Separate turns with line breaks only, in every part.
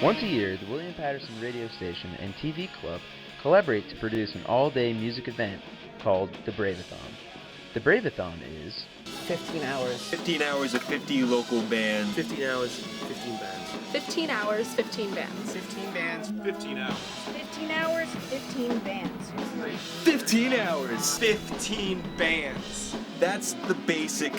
Once a year, the William Paterson radio station and TV club collaborate to produce an all-day music event called the Brave-athon. The Brave-athon is
15 hours.
15 hours of 50 local bands.
15 hours, 15 bands.
15 hours, 15 bands.
15 bands, 15 hours.
15 hours, 15 bands.
15 hours.
15 bands.
That's the basic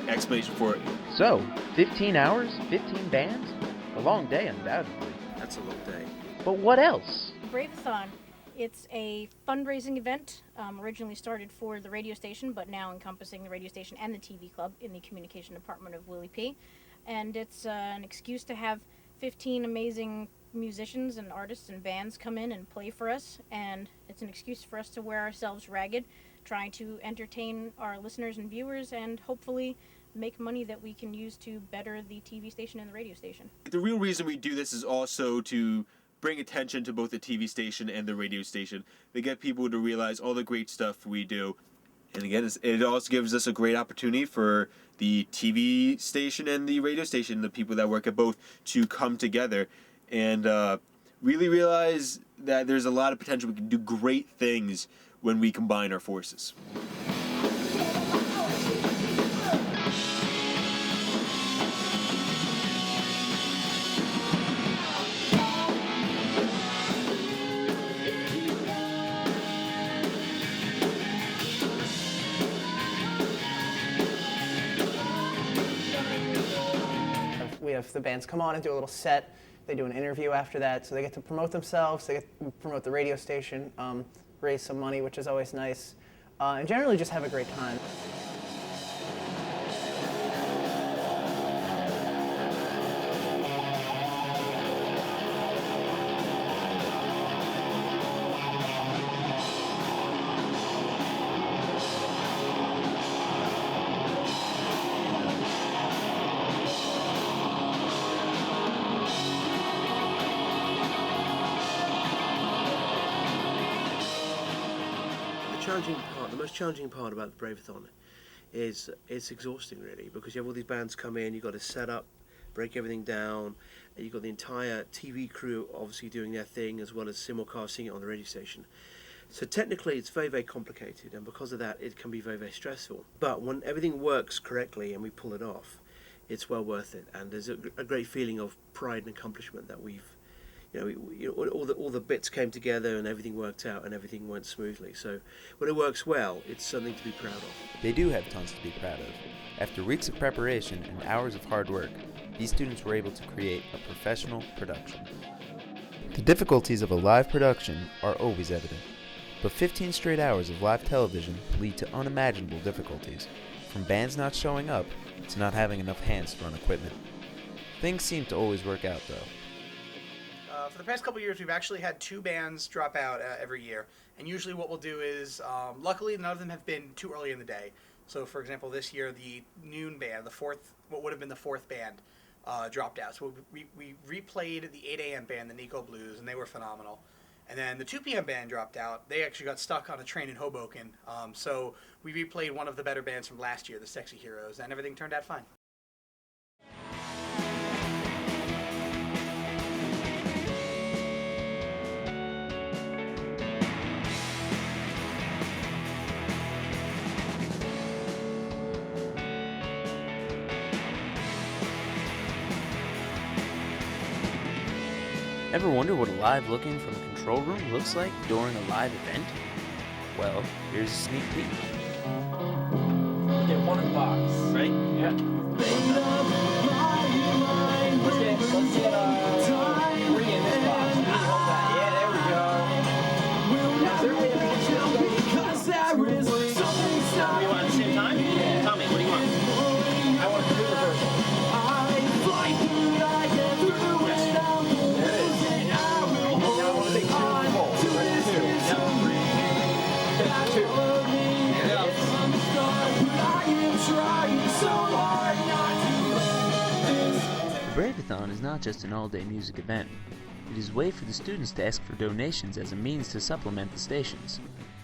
explanation for it.
So, 15 hours, 15 bands? A long day, undoubtedly.
That's a long day.
But what else?
Brave-athon. It's a fundraising event, originally started for the radio station, but now encompassing the radio station and the TV club in the communication department of Willie P. And it's an excuse to have 15 amazing musicians and artists and bands come in and play for us. And it's an excuse for us to wear ourselves ragged, trying to entertain our listeners and viewers and hopefully make money that we can use to better the TV station and the radio station.
The real reason we do this is also to bring attention to both the TV station and the radio station. They get people to realize all the great stuff we do. And again, it also gives us a great opportunity for the TV station and the radio station, the people that work at both, to come together and really realize that there's a lot of potential. We can do great things when we combine our forces.
We have the bands come on and do a little set. They do an interview after that, so they get to promote themselves, they get to promote the radio station, raise some money, which is always nice, and generally just have a great time.
The most challenging part about the Brave-athon is it's exhausting really, because you have all these bands come in, you've got to set up, break everything down, and you've got the entire TV crew obviously doing their thing as well as simulcasting it on the radio station. So technically it's very, very complicated, and because of that it can be very, very stressful. But when everything works correctly and we pull it off, it's well worth it, and there's a great feeling of pride and accomplishment that all the bits came together and everything worked out and everything went smoothly. So when it works well, it's something to be proud of.
They do have tons to be proud of. After weeks of preparation and hours of hard work, these students were able to create a professional production. The difficulties of a live production are always evident, but 15 straight hours of live television lead to unimaginable difficulties, from bands not showing up to not having enough hands to run equipment. Things seem to always work out though.
For the past couple of years, we've actually had 2 bands drop out every year. And usually what we'll do is, luckily none of them have been too early in the day. So for example, this year, the noon band, what would have been the 4th band, dropped out. So we replayed the 8 a.m. band, the Nico Blues, and they were phenomenal. And then the 2 p.m. band dropped out. They actually got stuck on a train in Hoboken. So we replayed one of the better bands from last year, the Sexy Heroes, and everything turned out fine.
Ever wonder what a live looking from a control room looks like during a live event? Well, here's a sneak peek.
Get one in the box.
Ready?
Yeah. Let's get 3 in this box. Yeah, there we go.
You want at the same time? Yeah. Tommy, what do you want?
I want to do the version.
The Brave-athon is not just an all-day music event. It is a way for the students to ask for donations as a means to supplement the stations.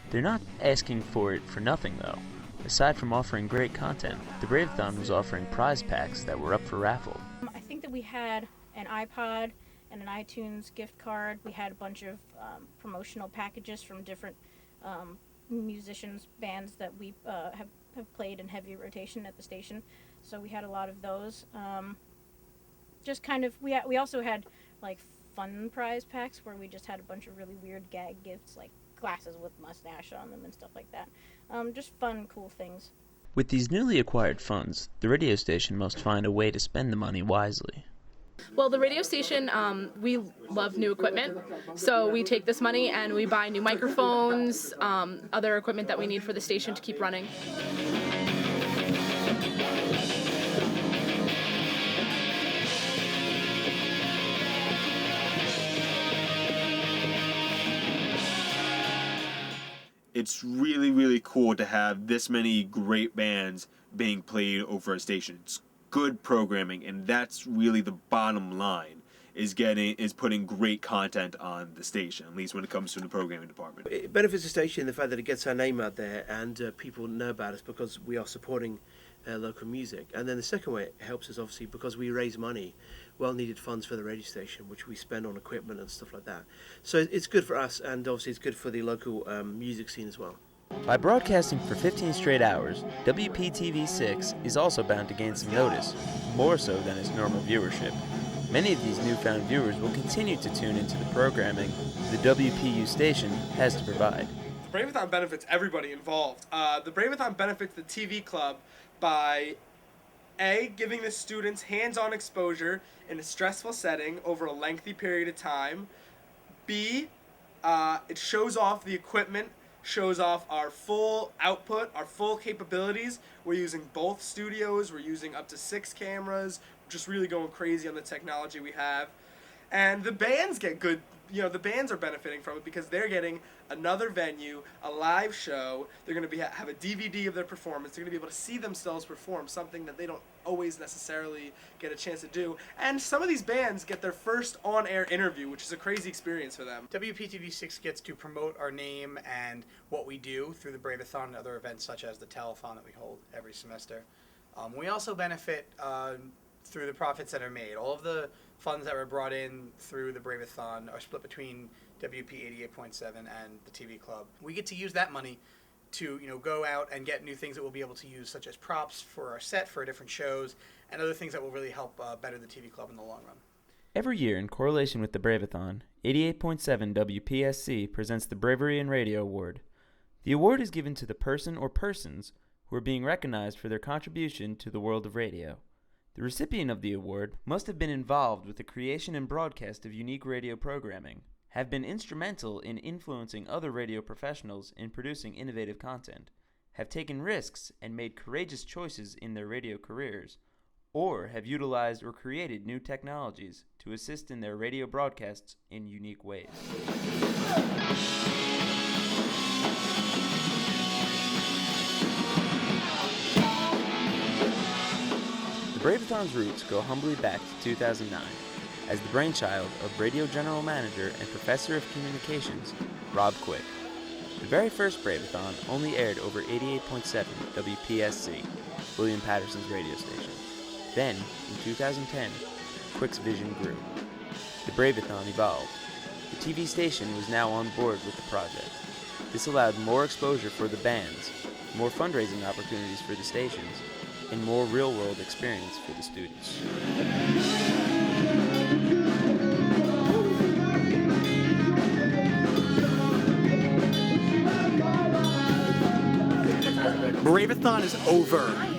They're not asking for it for nothing though. Aside from offering great content, the Brave-athon was offering prize packs that were up for raffle.
I think that we had an iPod and an iTunes gift card. We had a bunch of promotional packages from different musicians, bands that we have played in heavy rotation at the station. So we had a lot of those. Just kind of, we also had like fun prize packs where we just had a bunch of really weird gag gifts, like glasses with mustache on them and stuff like that. Just fun, cool things.
With these newly acquired funds, the radio station must find a way to spend the money wisely.
Well, the radio station, we love new equipment, so we take this money and we buy new microphones, other equipment that we need for the station to keep running.
It's really, really cool to have this many great bands being played over a station. It's good programming, and that's really the bottom line, is putting great content on the station, at least when it comes to the programming department.
It benefits the station in the fact that it gets our name out there and people know about us because we are supporting local music. And then the second way it helps us, obviously, because we raise money, well-needed funds for the radio station, which we spend on equipment and stuff like that. So it's good for us, and obviously it's good for the local music scene as well.
By broadcasting for 15 straight hours, WPTV6 is also bound to gain some notice, more so than its normal viewership. Many of these newfound viewers will continue to tune into the programming the WPU station has to provide.
The Brave-athon benefits everybody involved. The Brave-athon benefits the TV club by A, giving the students hands-on exposure in a stressful setting over a lengthy period of time. B, it shows off the equipment, shows off our full output, our full capabilities. We're using both studios, we're using up to 6 cameras, just really going crazy on the technology we have. And the bands get good, the bands are benefiting from it because they're getting another venue, a live show. They're going to have a DVD of their performance. They're going to be able to see themselves perform, something that they don't always necessarily get a chance to do. And some of these bands get their first on-air interview, which is a crazy experience for them.
WPTV6 gets to promote our name and what we do through the Brave-athon and other events such as the telethon that we hold every semester. We also benefit through the profits that are made. All of the funds that were brought in through the Brave-athon are split between WP 88.7 and the TV club. We get to use that money to go out and get new things that we'll be able to use, such as props for our set for different shows and other things that will really help better the TV club in the long run.
Every year, in correlation with the Brave-athon, 88.7 WPSC presents the Bravery in Radio Award. The award is given to the person or persons who are being recognized for their contribution to the world of radio. The recipient of the award must have been involved with the creation and broadcast of unique radio programming, have been instrumental in influencing other radio professionals in producing innovative content, have taken risks and made courageous choices in their radio careers, or have utilized or created new technologies to assist in their radio broadcasts in unique ways. The Brave-athon's roots go humbly back to 2009 as the brainchild of radio general manager and professor of communications, Rob Quick. The very first Brave-athon only aired over 88.7 WPSC, William Paterson's radio station. Then, in 2010, Quick's vision grew. The Brave-athon evolved. The TV station was now on board with the project. This allowed more exposure for the bands, more fundraising opportunities for the stations, and more real-world experience for the students.
Brave-athon is over.